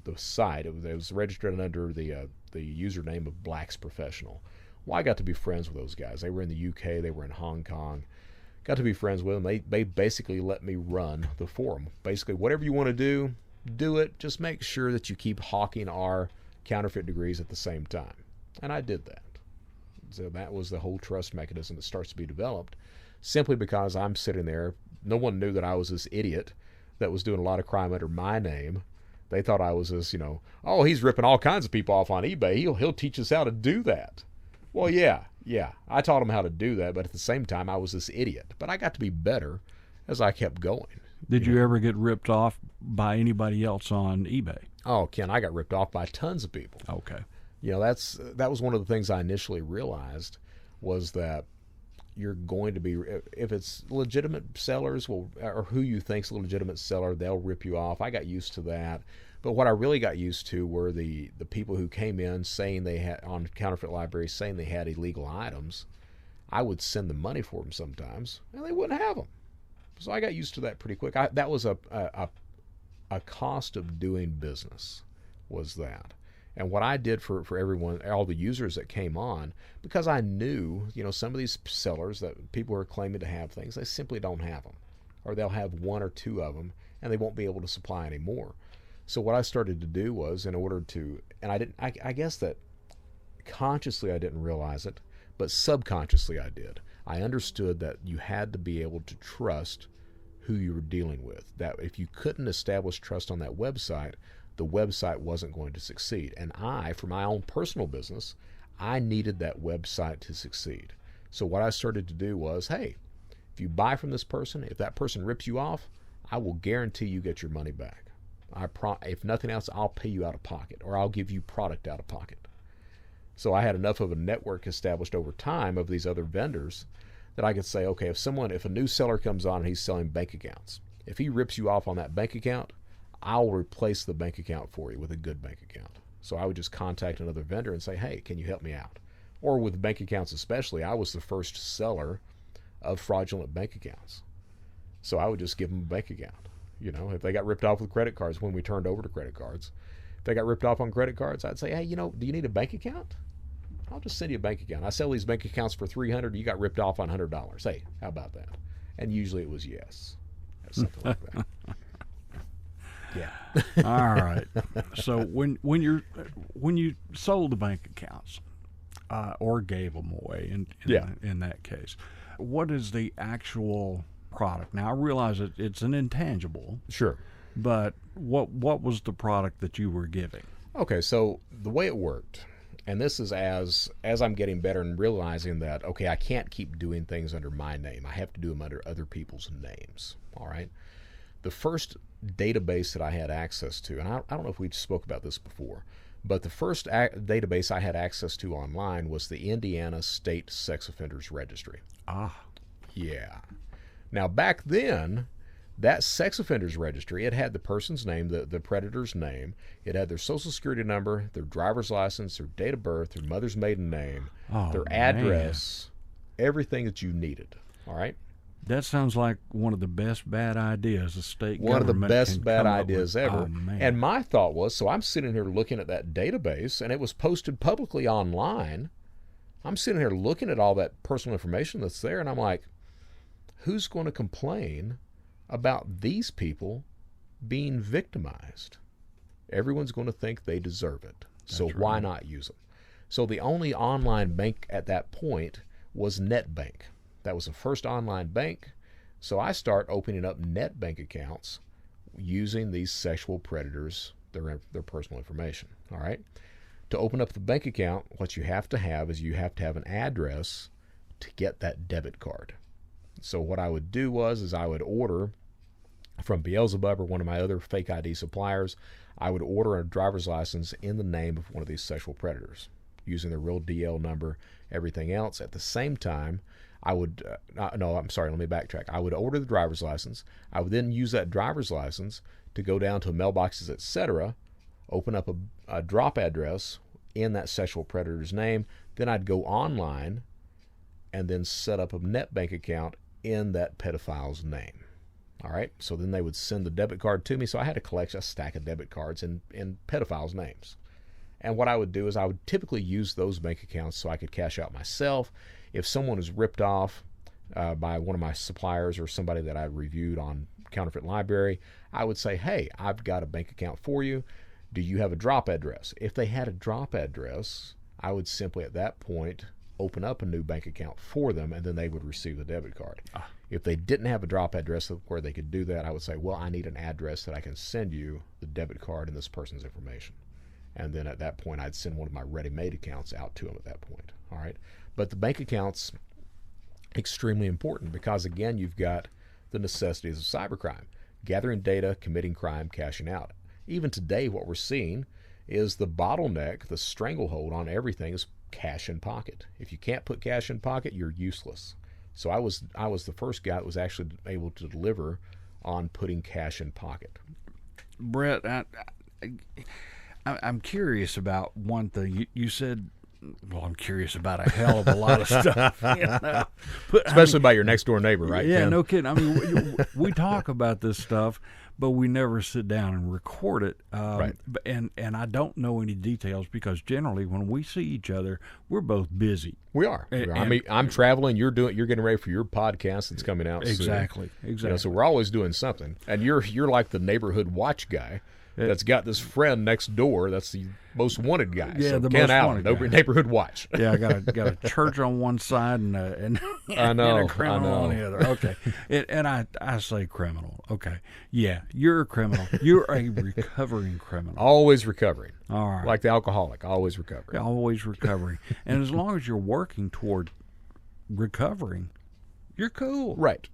the site. It was registered under the username of Black's Professional. Well, I got to be friends with those guys. They were in the UK. They were in Hong Kong. Got to be friends with them. They basically let me run the forum. Basically, whatever you want to do it. Just make sure that you keep hawking our counterfeit degrees at the same time. And I did that. So that was the whole trust mechanism that starts to be developed, simply because I'm sitting there. No one knew that I was this idiot that was doing a lot of crime under my name. They thought I was this, oh, he's ripping all kinds of people off on eBay. He'll teach us how to do that. Well, yeah, I taught him how to do that, but at the same time, I was this idiot. But I got to be better as I kept going. Did you ever get ripped off by anybody else on eBay? Oh, Ken, I got ripped off by tons of people. Okay. That was one of the things I initially realized, was that you're going to be, if it's legitimate sellers, or who you think's a legitimate seller, they'll rip you off. I got used to that. But what I really got used to were the people who came in saying they had, on counterfeit libraries, saying they had illegal items. I would send them money for them sometimes, and they wouldn't have them. So I got used to that pretty quick. That was a cost of doing business, was that. And what I did for everyone, all the users that came on, because I knew, some of these sellers that people are claiming to have things, they simply don't have them. Or they'll have 1 or 2 of them, and they won't be able to supply any more. So what I started to do was, in order to, and I guess that consciously I didn't realize it, but subconsciously I did. I understood that you had to be able to trust who you were dealing with. That if you couldn't establish trust on that website, the website wasn't going to succeed. And for my own personal business, I needed that website to succeed. So what I started to do was, hey, if you buy from this person, if that person rips you off, I will guarantee you get your money back. If nothing else, I'll pay you out of pocket, or I'll give you product out of pocket. So I had enough of a network established over time of these other vendors that I could say, okay, if a new seller comes on and he's selling bank accounts, if he rips you off on that bank account, I'll replace the bank account for you with a good bank account. So I would just contact another vendor and say, hey, can you help me out? Or with bank accounts especially, I was the first seller of fraudulent bank accounts. So I would just give them a bank account. If they got ripped off with credit cards, when we turned over to credit cards, if they got ripped off on credit cards, I'd say, hey, do you need a bank account? I'll just send you a bank account. I sell these bank accounts for $300. You got ripped off on $100. Hey, how about that? And usually it was yes. Something like that. Yeah. All right. So when you sold the bank accounts, or gave them away in that case, what is the actual product? Now I realize it's an intangible. Sure. But what was the product that you were giving? Okay, so the way it worked, and this is as I'm getting better and realizing that, okay, I can't keep doing things under my name. I have to do them under other people's names. All right. The first database that I had access to, and I don't know if we spoke about this before, But the first database I had access to online was the Indiana State Sex Offenders Registry. Ah. Yeah. Now, back then, that sex offenders registry, it had the person's name, the predator's name. It had their social security number, their driver's license, their date of birth, their mother's maiden name, their address, everything that you needed. All right? That sounds like one of the best bad ideas the state One of the government best can bad come up ideas with. ever. Oh, man. And my thought was, so I'm sitting here looking at that database, and it was posted publicly online. I'm sitting here looking at all that personal information that's there, and I'm like, who's going to complain about these people being victimized? Everyone's going to think they deserve it. So why not use them? So the only online bank at that point was NetBank. That was the first online bank. So I start opening up NetBank accounts using these sexual predators, their personal information. All right. To open up the bank account, what you have to have is you have to have an address to get that debit card. So what I would do is I would order from Beelzebub or one of my other fake ID suppliers. I would order a driver's license in the name of one of these sexual predators, using their real DL number, everything else. At the same time, I would, let me backtrack. I would order the driver's license. I would then use that driver's license to go down to mailboxes, etc., open up a drop address in that sexual predator's name. Then I'd go online and then set up a NetBank account in that pedophile's name. All right, so then they would send the debit card to me. So I had to collect a stack of debit cards in pedophiles' names. And what I would do is I would typically use those bank accounts so I could cash out myself. If someone is ripped off by one of my suppliers or somebody that I reviewed on Counterfeit Library, I would say, hey, I've got a bank account for you. Do you have a drop address? If they had a drop address, I would simply at that point open up a new bank account for them, and then they would receive the debit card. If they didn't have a drop address where they could do that, I would say, well, I need an address that I can send you the debit card and this person's information. And then at that point, I'd send one of my ready-made accounts out to them at that point. All right. But the bank account's extremely important because, again, you've got the necessities of cybercrime: gathering data, committing crime, cashing out. Even today, what we're seeing is the bottleneck, the stranglehold on everything is cash in pocket. If you can't put cash in pocket, you're useless. So I was the first guy that was actually able to deliver on putting cash in pocket. Brett, I'm curious about one thing. You said, well, I'm curious about a hell of a lot of stuff. You know? But, especially by your next door neighbor, right? Yeah, Ken? no kidding. I mean, we talk about this stuff, but we never sit down and record it. Right. And I don't know any details because generally when we see each other, we're both busy. We are. I mean, I'm traveling. You're getting ready for your podcast that's coming out soon. Exactly. You know, so we're always doing something. And you're like the neighborhood watch guy that's got this friend next door that's the most wanted guy. Yeah, so the Ken most Allen, wanted guy. Neighborhood watch. Yeah, I got a church on one side and I know, and a criminal on the other. Okay, and I say criminal. Okay, yeah, you're a criminal. You're a recovering criminal. Always recovering. All right, like the alcoholic, always recovering. Always recovering. And as long as you're working toward recovering, you're cool. Right.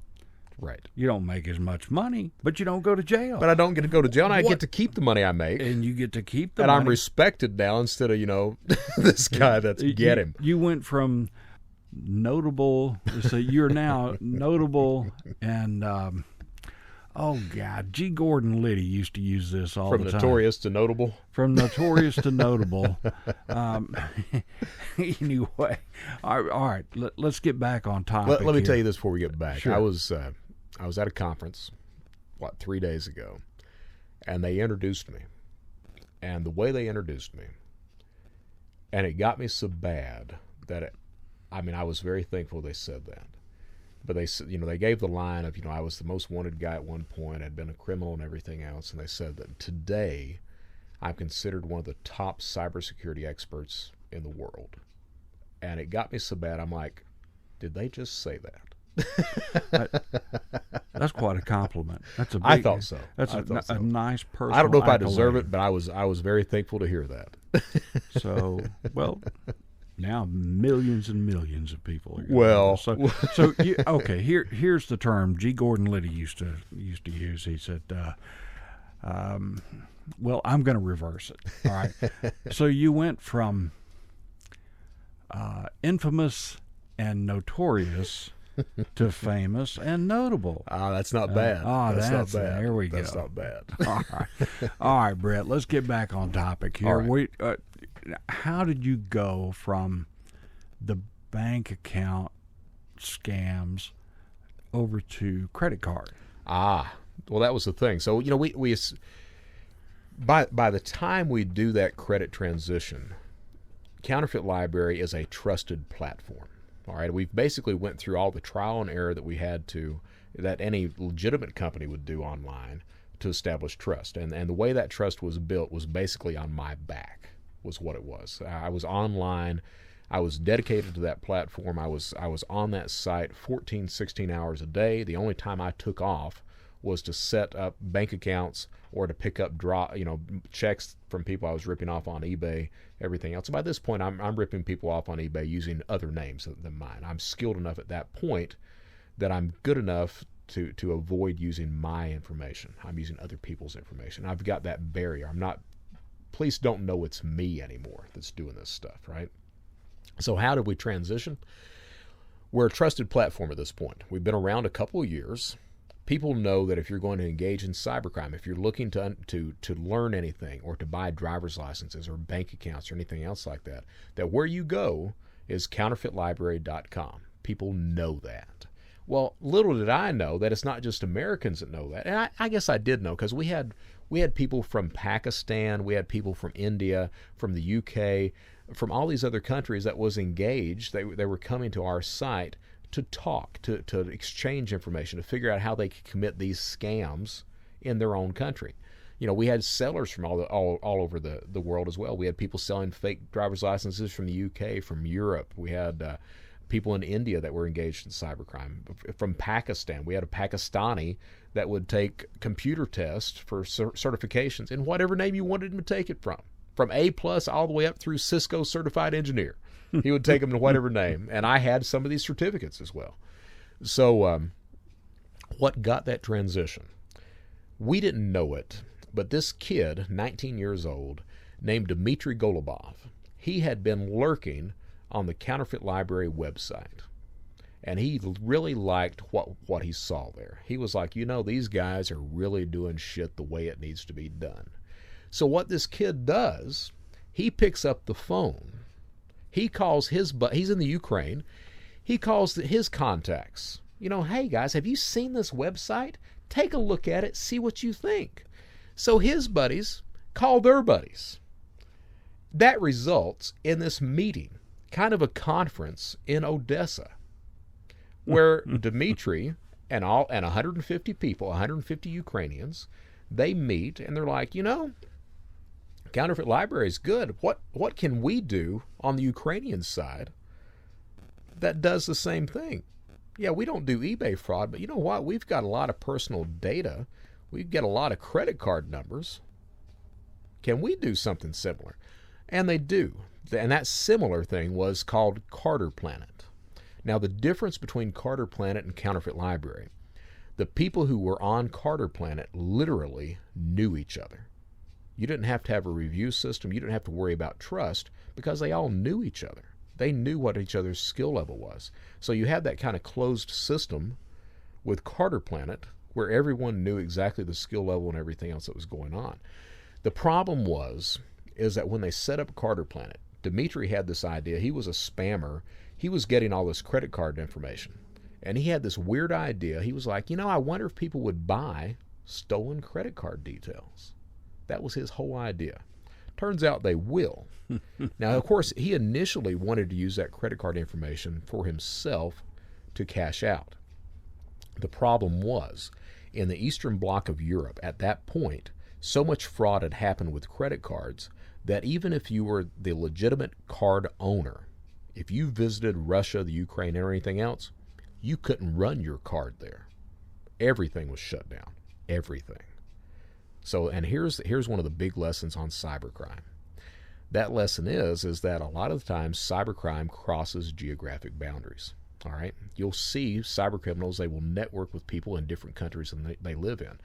Right. You don't make as much money, but you don't go to jail. But I don't get to go to jail, and I get to keep the money I make. And you get to keep the and money. I'm respected now instead of, this guy that's get him. You went from notable, so you're now notable, and, oh, God, G. Gordon Liddy used to use this all the time. From notorious to notable? From notorious to notable. Anyway, all right, let's get back on topic. Let me tell you this before we get back. Sure. I was at a conference, 3 days ago, and they introduced me. And the way they introduced me, and it got me so bad that I was very thankful they said that. But they gave the line of, I was the most wanted guy at one point, I'd been a criminal and everything else, and they said that today I'm considered one of the top cybersecurity experts in the world. And it got me so bad, I'm like, did they just say that? That's quite a compliment. That's a big, I thought so. That's a nice person. I don't know if I deserve it, but I was very thankful to hear that. So, well, now millions and millions of people. Here's the term G. Gordon Liddy used to use. He said, Well, I'm going to reverse it. All right. So you went from infamous and notorious to famous and notable. That's not bad. That's not bad. There we go. That's not bad. All right, Brett. Let's get back on topic here. All right. How did you go from the bank account scams over to credit card? Well, that was the thing. So we by the time we do that credit transition, Counterfeit Library is a trusted platform. All right, we've basically went through all the trial and error that any legitimate company would do online to establish trust. And the way that trust was built was basically on my back, was what it was. I was online. I was dedicated to that platform. I was on that site 14, 16 hours a day. The only time I took off was to set up bank accounts or to pick up checks from people I was ripping off on eBay, everything else. By this point, I'm ripping people off on eBay using other names than mine. I'm skilled enough at that point that I'm good enough to avoid using my information. I'm using other people's information. I've got that barrier. Police don't know it's me anymore that's doing this stuff, right? So how did we transition? We're a trusted platform at this point. We've been around a couple of years. People know that if you're going to engage in cybercrime, if you're looking to learn anything or to buy driver's licenses or bank accounts or anything else like that, that where you go is counterfeitlibrary.com. People know that. Well, little did I know that it's not just Americans that know that. And I guess I did know, because we had people from Pakistan, we had people from India, from the UK, from all these other countries that was engaged. They were coming to our site to talk, to exchange information, to figure out how they could commit these scams in their own country. We had sellers from all over the world as well. We had people selling fake driver's licenses from the UK, from Europe. We had people in India that were engaged in cybercrime. From Pakistan, we had a Pakistani that would take computer tests for certifications in whatever name you wanted him to take it from A+ all the way up through Cisco certified engineer. He would take them to whatever name, and I had some of these certificates as well. So what got that transition? We didn't know it, but this kid, 19 years old, named Dmitry Golubov, he had been lurking on the Counterfeit Library website, and he really liked what he saw there. He was like, these guys are really doing shit the way it needs to be done. So what this kid does, he picks up the phone. He calls he's in the Ukraine. He calls his contacts. Hey guys, have you seen this website? Take a look at it, see what you think. So his buddies call their buddies. That results in this meeting, kind of a conference in Odessa, where Dmitry and 150 people, 150 Ukrainians, they meet and they're like, Counterfeit Library is good. What can we do on the Ukrainian side that does the same thing? Yeah, we don't do eBay fraud, but you know what? We've got a lot of personal data. We've got a lot of credit card numbers. Can we do something similar? And they do. And that similar thing was called CarderPlanet. Now, the difference between CarderPlanet and Counterfeit Library, the people who were on CarderPlanet literally knew each other. You didn't have to have a review system. You didn't have to worry about trust, because they all knew each other. They knew what each other's skill level was. So you had that kind of closed system with CarderPlanet where everyone knew exactly the skill level and everything else that was going on. The problem is that when they set up CarderPlanet, Dmitry had this idea. He was a spammer. He was getting all this credit card information. And he had this weird idea. He was like, I wonder if people would buy stolen credit card details. That was his whole idea. Turns out they will. Now, of course, he initially wanted to use that credit card information for himself to cash out. The problem was, in the Eastern Bloc of Europe, at that point, so much fraud had happened with credit cards that even if you were the legitimate card owner, if you visited Russia, the Ukraine, or anything else, you couldn't run your card there. Everything was shut down. Everything. So, and here's one of the big lessons on cybercrime. That lesson is that a lot of the times cybercrime crosses geographic boundaries. All right? You'll see cybercriminals, they will network with people in different countries than they live in.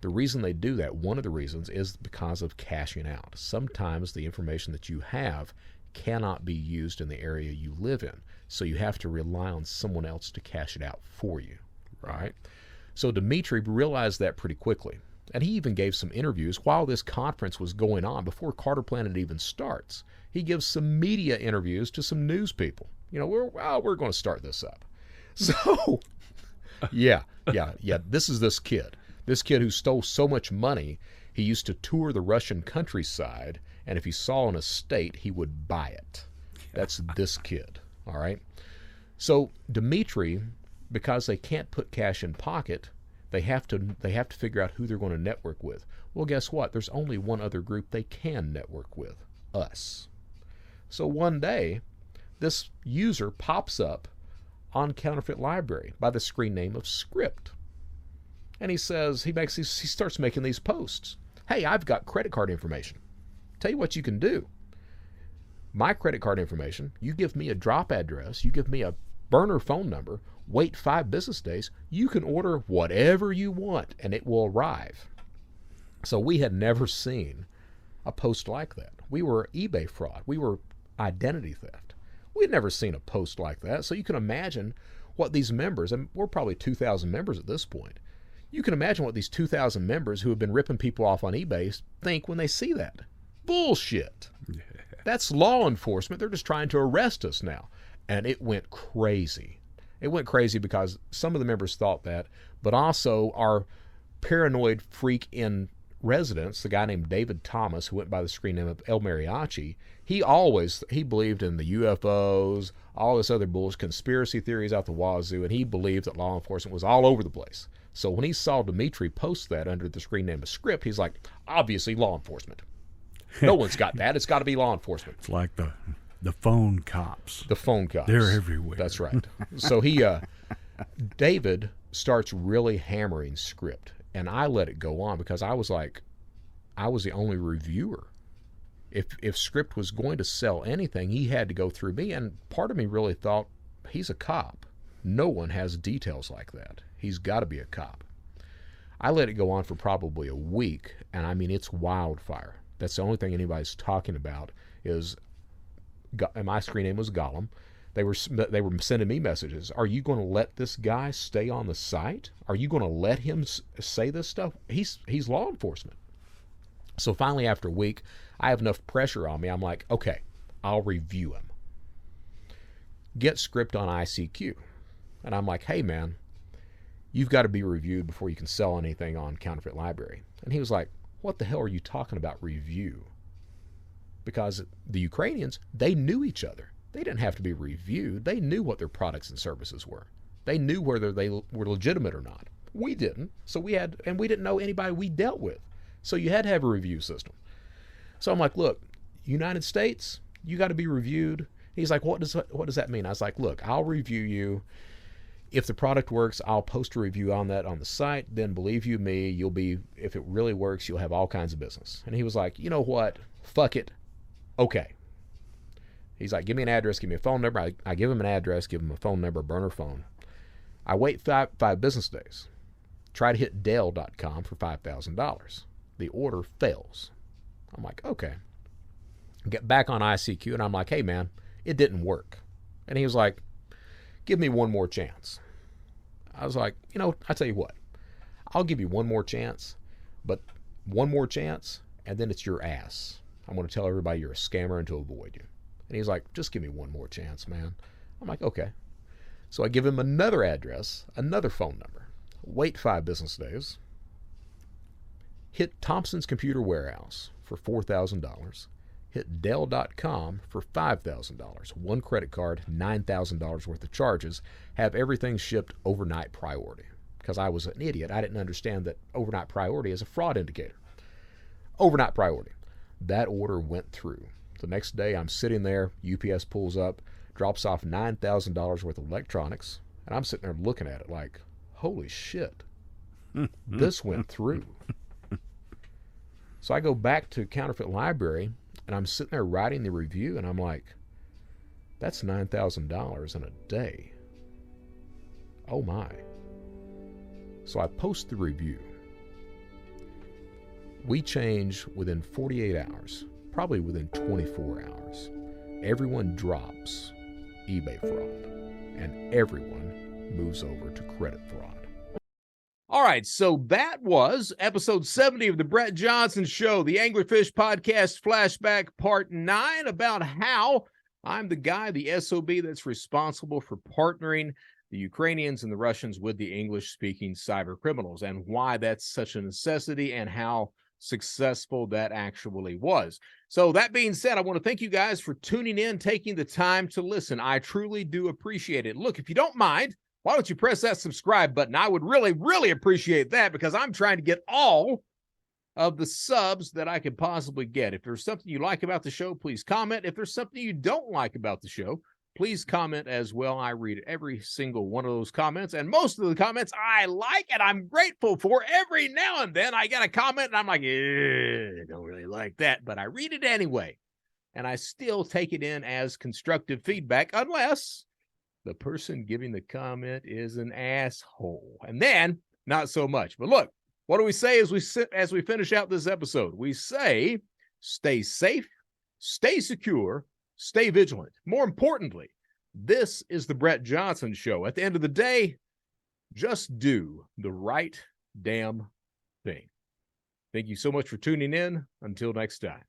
The reason they do that, one of the reasons, is because of cashing out. Sometimes the information that you have cannot be used in the area you live in, so you have to rely on someone else to cash it out for you, right? So Dmitry realized that pretty quickly, and he even gave some interviews while this conference was going on, before CarderPlanet even starts. He gives some media interviews to some news people. You know, we're going to start this up. So, yeah, this is this kid. This kid who stole so much money, he used to tour the Russian countryside, and if he saw an estate, he would buy it. That's this kid, all right? So Dmitry, because they can't put cash in pocket, they have to figure out who they're going to network with. Well, guess what? There's only one other group they can network with, us. So one day, this user pops up on Counterfeit Library by the screen name of Script. And he says, he starts making these posts. Hey, I've got credit card information. Tell you what you can do. My credit card information, you give me a drop address, you give me a burner phone number, wait 5 business days, you can order whatever you want and it will arrive. So we had never seen a post like that. We were eBay fraud. We were identity theft. We had never seen a post like that. So you can imagine what these members, and we're probably 2,000 members at this point, you can imagine what these 2,000 members who have been ripping people off on eBay think when they see that. Bullshit. That's law enforcement. They're just trying to arrest us now. And it went crazy. It went crazy because some of the members thought that, but also our paranoid freak in residence, the guy named David Thomas, who went by the screen name of El Mariachi, he believed in the UFOs, all this other bullshit, conspiracy theories out the wazoo, and he believed that law enforcement was all over the place. So when he saw Dmitry post that under the screen name of Script, he's like, obviously law enforcement. No one's got that. It's got to be law enforcement. It's like the phone cops. The phone cops. They're everywhere. That's right. So David starts really hammering Script, and I let it go on because I was the only reviewer. If Script was going to sell anything, he had to go through me, and part of me really thought, he's a cop. No one has details like that. He's got to be a cop. I let it go on for probably a week, and I mean, it's wildfire. That's the only thing anybody's talking about is, and my screen name was Gollum. They were sending me messages. Are you going to let this guy stay on the site? Are you going to let him say this stuff? He's law enforcement. So finally, after a week, I have enough pressure on me. I'm like, okay, I'll review him. Get Script on ICQ. And I'm like, hey, man, you've got to be reviewed before you can sell anything on Counterfeit Library. And he was like, what the hell are you talking about review? Because the Ukrainians, they knew each other. They didn't have to be reviewed. They knew what their products and services were. They knew whether they were legitimate or not. We didn't. So we didn't know anybody we dealt with. So you had to have a review system. So I'm like, look, United States, you got to be reviewed. He's like, what does that mean? I was like, look, I'll review you. If the product works, I'll post a review on that on the site. Then believe you me, if it really works, you'll have all kinds of business. And he was like, you know what? Fuck it. Okay. He's like, give me an address, give me a phone number. I give him an address, give him a phone number, burner phone. I wait 5 business days. Try to hit Dell.com for $5,000. The order fails. I'm like, okay. Get back on ICQ, and I'm like, hey, man, it didn't work. And he was like, give me one more chance. I was like, I tell you what, I'll give you one more chance, but one more chance, and then it's your ass. I'm going to tell everybody you're a scammer and to avoid you. And he's like, just give me one more chance, man. I'm like, okay. So I give him another address, another phone number. Wait 5 business days. Hit Thompson's Computer Warehouse for $4,000. Hit Dell.com for $5,000. One credit card, $9,000 worth of charges. Have everything shipped overnight priority. Because I was an idiot. I didn't understand that overnight priority is a fraud indicator. Overnight priority. That order went through. The next day, I'm sitting there. UPS pulls up, drops off $9,000 worth of electronics. And I'm sitting there looking at it like, holy shit. This went through. So I go back to Counterfeit Library, and I'm sitting there writing the review, and I'm like, that's $9,000 in a day. Oh my. So I post the review. We change within 48 hours, probably within 24 hours. Everyone drops eBay fraud, and everyone moves over to credit fraud. All right, so that was episode 70 of the Brett Johnson Show, the AnglerPhish Podcast Flashback Part 9, about how I'm the guy, the SOB, that's responsible for partnering the Ukrainians and the Russians with the English-speaking cyber criminals, and why that's such a necessity and how successful that actually was. So that being said, I want to thank you guys for tuning in, taking the time to listen. I truly do appreciate it. Look, if you don't mind, why don't you press that subscribe button? I would really, really appreciate that, because I'm trying to get all of the subs that I could possibly get. If there's something you like about the show, please comment. If there's something you don't like about the show, please comment as well. I read every single one of those comments, and most of the comments I like and I'm grateful for. Every now and then I get a comment and I'm like, I don't really like that, but I read it anyway. And I still take it in as constructive feedback, unless the person giving the comment is an asshole. And then, not so much. But look, what do we say as we finish out this episode? We say, stay safe, stay secure, stay vigilant. More importantly, this is the Brett Johnson Show. At the end of the day, just do the right damn thing. Thank you so much for tuning in. Until next time.